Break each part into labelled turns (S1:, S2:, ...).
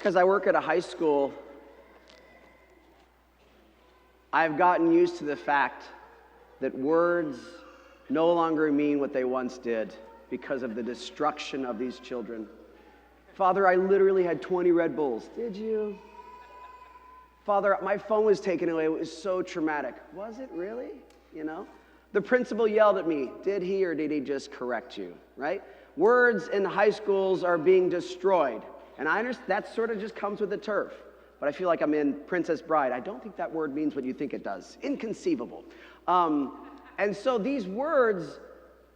S1: Because I work at a high school, I've gotten used to the fact that words no longer mean what they once did because of the destruction of these children. Father, I literally had 20 Red Bulls. Did you? Father, my phone was taken away. It was so traumatic. Was it really? You know? The principal yelled at me. Did he or did he just correct you? Right? Words in high schools are being destroyed. And I understand that sort of just comes with the turf. But I feel like I'm in Princess Bride. I don't think that word means what you think it does. Inconceivable. And so these words,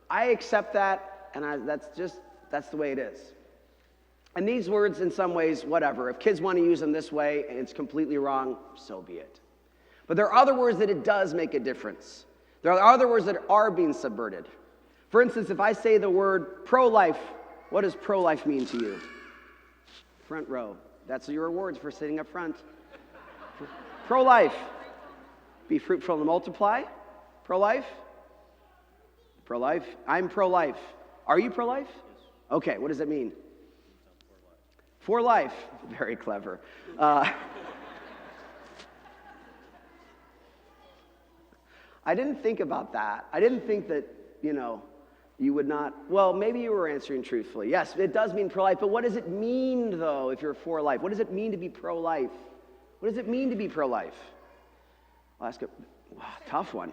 S1: I accept that, and that's the way it is. And these words, in some ways, whatever. If kids want to use them this way and it's completely wrong, so be it. But there are other words that it does make a difference. There are other words that are being subverted. For instance, if I say the word pro-life, what does pro-life mean to you? Front row. That's your words for sitting up front. Pro-life. Be fruitful and multiply. Pro-life? Pro-life. I'm pro-life. Are you pro-life? Yes. Okay, what does it mean? For life. Very clever. I didn't think about that. I didn't think that, you would not, well, maybe you were answering truthfully. Yes, it does mean pro-life, but what does it mean, though, if you're for life? What does it mean to be pro-life? What does it mean to be pro-life? I'll ask it. Wow, tough one.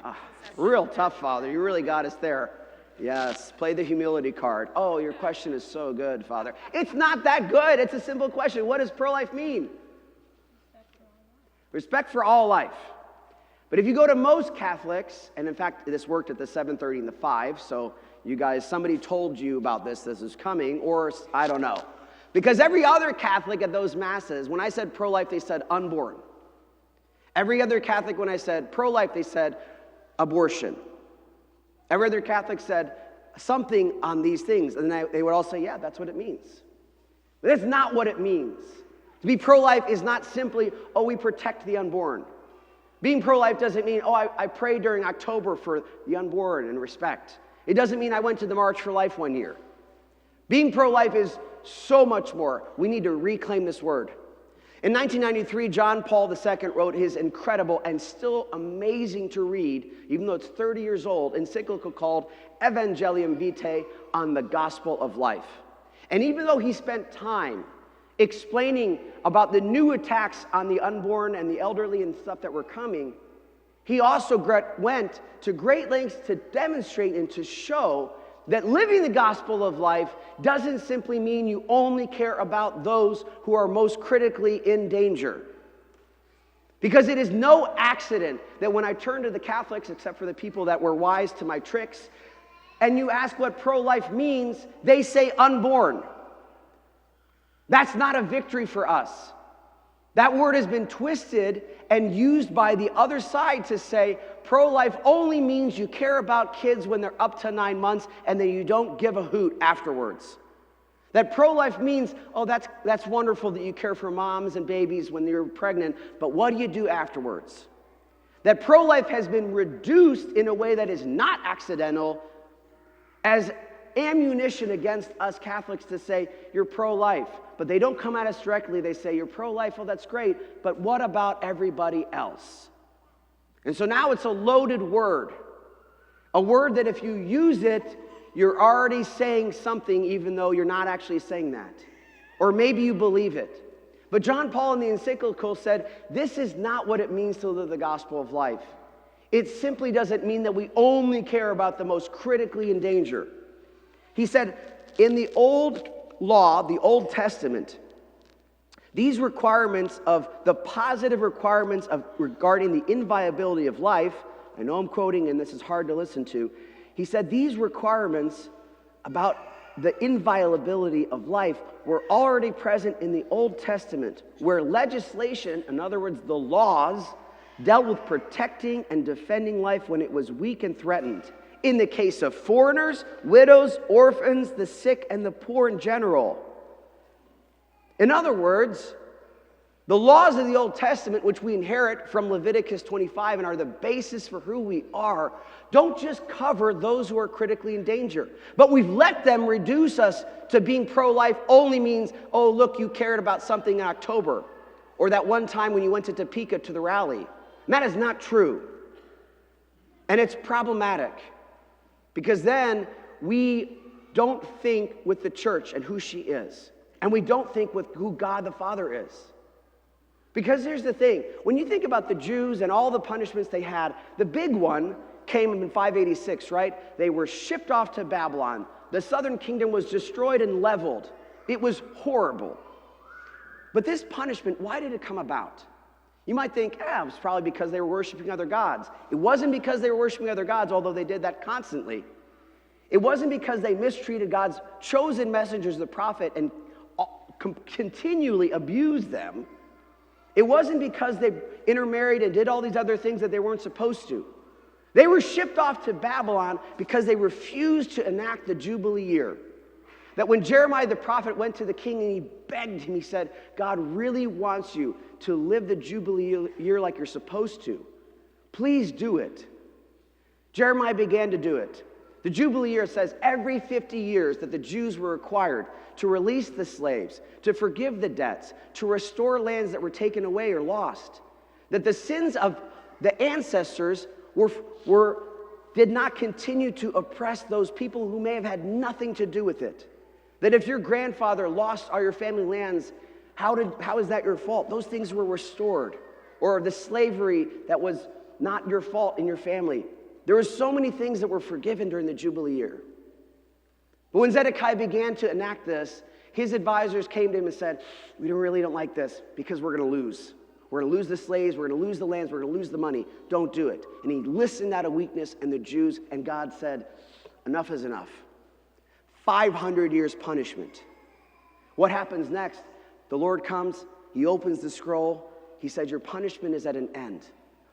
S1: Real tough, Father. You really got us there. Yes, play the humility card. Oh, your question is so good, Father. It's not that good. It's a simple question. What does pro-life mean? Respect for all life. But if you go to most Catholics, and in fact, this worked at the 7:30 and the 5, so you guys, somebody told you about this is coming, or I don't know. Because every other Catholic at those masses, when I said pro-life, they said unborn. Every other Catholic, when I said pro-life, they said abortion. Every other Catholic said something on these things, and they would all say, yeah, that's what it means. But that's not what it means. To be pro-life is not simply, oh, we protect the unborn. Being pro-life doesn't mean, oh, I prayed during October for the unborn and respect. It doesn't mean I went to the March for Life one year. Being pro-life is so much more. We need to reclaim this word. In 1993, John Paul II wrote his incredible and still amazing to read, even though it's 30 years old, encyclical called Evangelium Vitae on the Gospel of Life. And even though he spent time explaining about the new attacks on the unborn and the elderly and stuff that were coming, he also went to great lengths to demonstrate and to show that living the gospel of life doesn't simply mean you only care about those who are most critically in danger. Because it is no accident that when I turn to the Catholics, except for the people that were wise to my tricks, and you ask what pro-life means, they say unborn. That's not a victory for us. That word has been twisted and used by the other side to say pro-life only means you care about kids when they're up to 9 months and then you don't give a hoot afterwards. That pro-life means, oh, that's wonderful that you care for moms and babies when you're pregnant, but what do you do afterwards? That pro-life has been reduced in a way that is not accidental as ammunition against us Catholics to say, you're pro-life. But they don't come at us directly. They say, you're pro-life, well, that's great, but what about everybody else? And so now it's a loaded word. A word that if you use it, you're already saying something even though you're not actually saying that. Or maybe you believe it. But John Paul in the encyclical said, this is not what it means to live the gospel of life. It simply doesn't mean that we only care about the most critically in danger. He said, in the old law, the Old Testament, these requirements of the positive requirements of regarding the inviolability of life, I know I'm quoting and this is hard to listen to, he said these requirements about the inviolability of life were already present in the Old Testament, where legislation, in other words, the laws, dealt with protecting and defending life when it was weak and threatened. In the case of foreigners, widows, orphans, the sick, and the poor in general. In other words, The laws of the Old Testament, which we inherit from Leviticus 25 and are the basis for who we are, don't just cover those who are critically in danger. But we've let them reduce us to being pro-life only means, oh, look, you cared about something in October, or that one time when you went to Topeka to the rally. And that is not true. And it's problematic, because then we don't think with the church and who she is. And we don't think with who God the Father is. Because here's the thing, when you think about the Jews and all the punishments they had, the big one came in 586, right? They were shipped off to Babylon. The southern kingdom was destroyed and leveled. It was horrible. But this punishment, why did it come about? You might think, it was probably because they were worshiping other gods. It wasn't because they were worshiping other gods, although they did that constantly. It wasn't because they mistreated God's chosen messengers, the prophet, and continually abused them. It wasn't because they intermarried and did all these other things that they weren't supposed to. They were shipped off to Babylon because they refused to enact the Jubilee year. That when Jeremiah the prophet went to the king and he begged him, he said, God really wants you to live the Jubilee year like you're supposed to. Please do it. Jeremiah began to do it. The Jubilee year says every 50 years that the Jews were required to release the slaves, to forgive the debts, to restore lands that were taken away or lost. That the sins of the ancestors did not continue to oppress those people who may have had nothing to do with it. That if your grandfather lost all your family lands, how is that your fault? Those things were restored. Or the slavery that was not your fault in your family. There were so many things that were forgiven during the Jubilee year. But when Zedekiah began to enact this, his advisors came to him and said, we really don't like this because we're going to lose. We're going to lose the slaves, we're going to lose the lands, we're going to lose the money. Don't do it. And he listened out of weakness, and the Jews, and God said, enough is enough. 500 years punishment. What happens next? The Lord comes, he opens the scroll, he said, your punishment is at an end.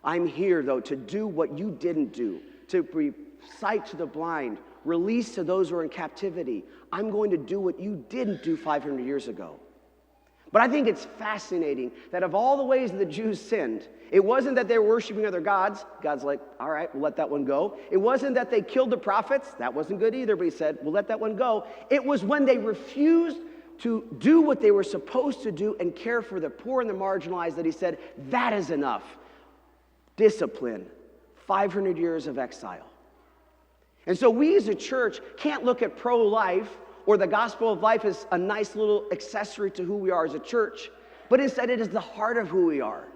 S1: I'm here, though, to do what you didn't do, to bring sight to the blind, release to those who are in captivity. I'm going to do what you didn't do 500 years ago. But I think it's fascinating that of all the ways the Jews sinned, it wasn't that they were worshiping other gods. God's like, all right, we'll let that one go. It wasn't that they killed the prophets. That wasn't good either, but he said, we'll let that one go. It was when they refused to do what they were supposed to do and care for the poor and the marginalized that he said, that is enough. Discipline, 500 years of exile. And so we as a church can't look at pro-life or the gospel of life as a nice little accessory to who we are as a church, but instead it is the heart of who we are.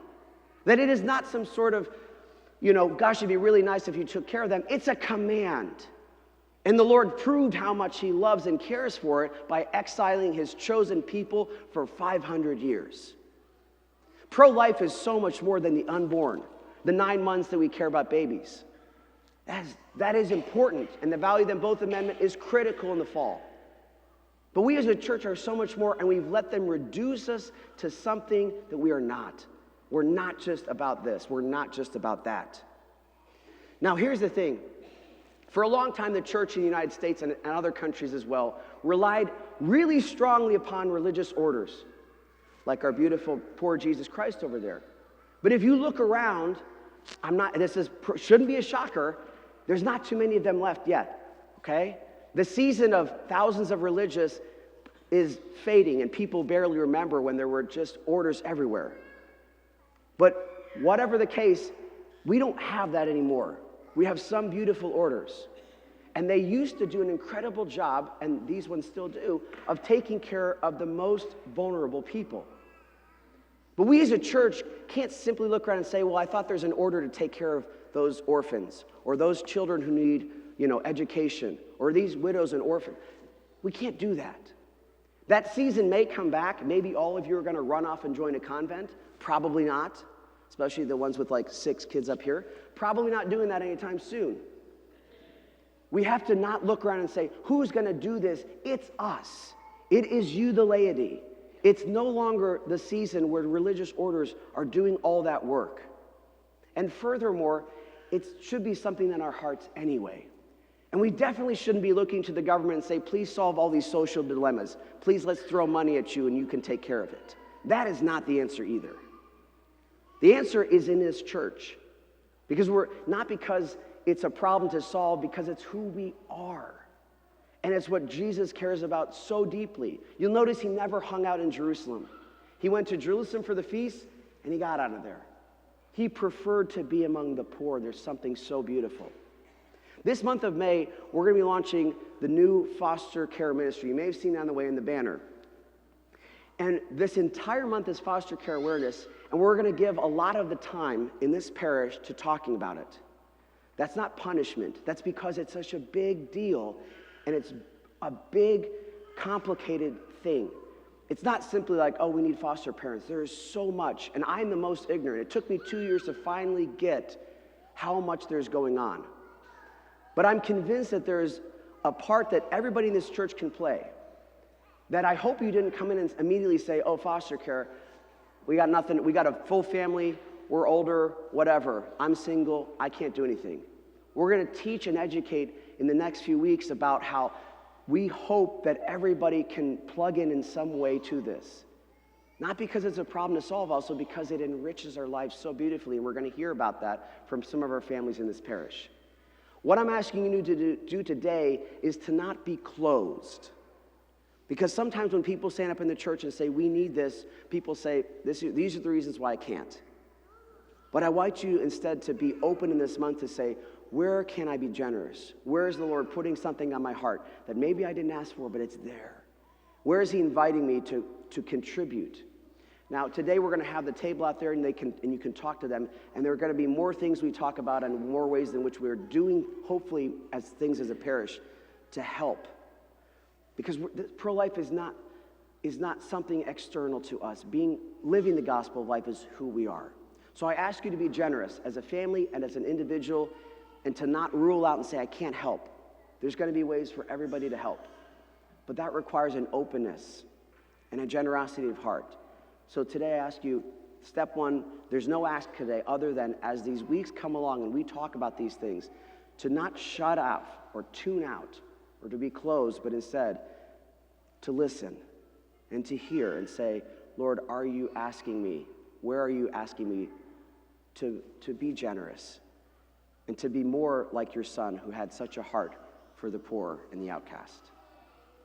S1: That it is not some sort of, gosh, it'd be really nice if you took care of them. It's a command. And the Lord proved how much he loves and cares for it by exiling his chosen people for 500 years. Pro-life is so much more than the unborn, the 9 months that we care about babies. That is important, and the value of them both amendment is critical in the fall. But we as a church are so much more, and we've let them reduce us to something that we are not. We're not just about this. We're not just about that. Now, here's the thing. For a long time, the church in the United States and other countries as well relied really strongly upon religious orders, like our beautiful poor Jesus Christ over there. But if you look around, shouldn't be a shocker, there's not too many of them left yet, okay? The season of thousands of religious is fading, and people barely remember when there were just orders everywhere. But whatever the case, we don't have that anymore. We have some beautiful orders. And they used to do an incredible job, and these ones still do, of taking care of the most vulnerable people. But we as a church can't simply look around and say, well, I thought there's an order to take care of those orphans or those children who need, education or these widows and orphans. We can't do that. That season may come back. Maybe all of you are going to run off and join a convent. Probably not, especially the ones with like 6 kids up here. Probably not doing that anytime soon. We have to not look around and say, who's going to do this? It's us. It is you, the laity. It's no longer the season where religious orders are doing all that work. And furthermore, it should be something in our hearts anyway. And we definitely shouldn't be looking to the government and say, please solve all these social dilemmas. Please let's throw money at you and you can take care of it. That is not the answer either. The answer is in this church. Not because it's a problem to solve, because it's who we are. And it's what Jesus cares about so deeply. You'll notice he never hung out in Jerusalem. He went to Jerusalem for the feast, and he got out of there. He preferred to be among the poor. There's something so beautiful. This month of May, we're going to be launching the new foster care ministry. You may have seen it on the way in the banner. And this entire month is foster care awareness, and we're going to give a lot of the time in this parish to talking about it. That's not punishment. That's because it's such a big deal, and it's a big, complicated thing. It's not simply like, oh, we need foster parents. There is so much, and I'm the most ignorant. It took me 2 years to finally get how much there's going on. But I'm convinced that there's a part that everybody in this church can play, that I hope you didn't come in and immediately say, oh, foster care, we got nothing, we got a full family, we're older, whatever, I'm single, I can't do anything. We're going to teach and educate in the next few weeks about how we hope that everybody can plug in some way to this. Not because it's a problem to solve, also because it enriches our lives so beautifully, and we're going to hear about that from some of our families in this parish. What I'm asking you to do today is to not be closed. Because sometimes when people stand up in the church and say, we need this, people say, these are the reasons why I can't. But I want you instead to be open in this month to say, where can I be generous? Where is the Lord putting something on my heart that maybe I didn't ask for, but it's there? Where is he inviting me to contribute? Now, today we're going to have the table out there, and you can talk to them, and there are going to be more things we talk about and more ways in which we're doing, hopefully, as things as a parish to help. Because pro-life is not something external to us. Living the gospel of life is who we are. So I ask you to be generous as a family and as an individual, and to not rule out and say, I can't help. There's going to be ways for everybody to help. But that requires an openness and a generosity of heart. So today I ask you, step one, there's no ask today other than as these weeks come along and we talk about these things, to not shut off or tune out or to be closed, but instead to listen and to hear and say, Lord, are you asking me? Where are you asking me to be generous and to be more like your son who had such a heart for the poor and the outcast?